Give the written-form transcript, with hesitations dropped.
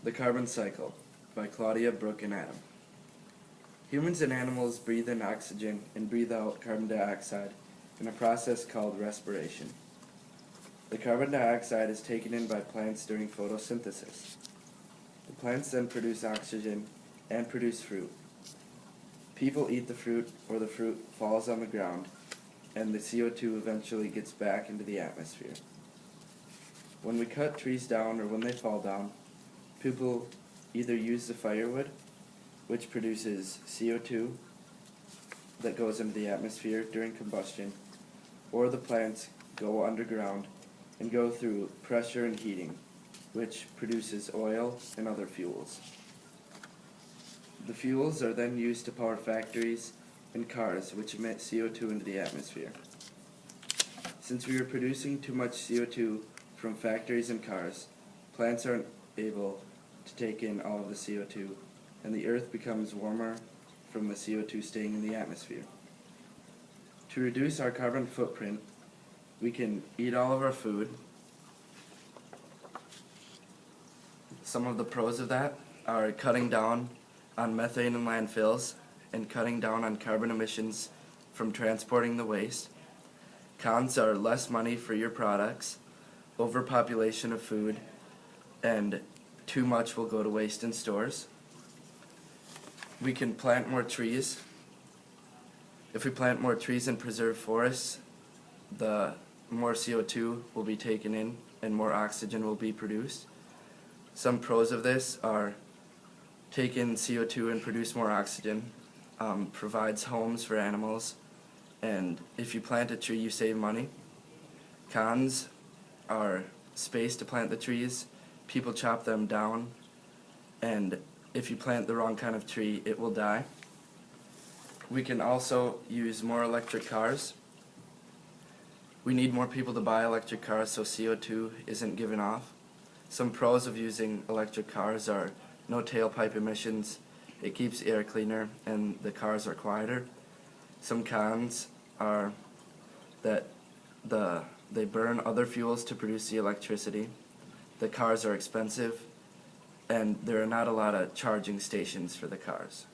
The Carbon Cycle by Klaudia, Brooke, and Adam. Humans and animals breathe in oxygen and breathe out carbon dioxide in a process called respiration. The carbon dioxide is taken in by plants during photosynthesis. The plants then produce oxygen and produce fruit. People eat the fruit, or the fruit falls on the ground, and the CO2 eventually gets back into the atmosphere. When we cut trees down or when they fall down, people either use the firewood, which produces CO2 that goes into the atmosphere during combustion, or the plants go underground and go through pressure and heating, which produces oil and other fuels. The fuels are then used to power factories and cars, which emit CO2 into the atmosphere. Since we are producing too much CO2 from factories and cars, plants aren't able to take in all of the CO2, and the earth becomes warmer from the CO2 staying in the atmosphere. To reduce our carbon footprint, we can eat all of our food. Some of the pros of that are cutting down on methane in landfills and cutting down on carbon emissions from transporting the waste. Cons are less money for your products, overpopulation of food, and too much will go to waste in stores. We can plant more trees. If we plant more trees and preserve forests, the more CO2 will be taken in and more oxygen will be produced. Some pros of this are take in CO2 and produce more oxygen, provides homes for animals, and if you plant a tree you save money. Cons are space to plant the trees, people chop them down, and if you plant the wrong kind of tree it will die. We can also use more electric cars. We need more people to buy electric cars so CO2 isn't given off. Some pros of using electric cars are no tailpipe emissions, it keeps air cleaner, and the cars are quieter. Some cons are that they burn other fuels to produce the electricity, the cars are expensive, and there are not a lot of charging stations for the cars.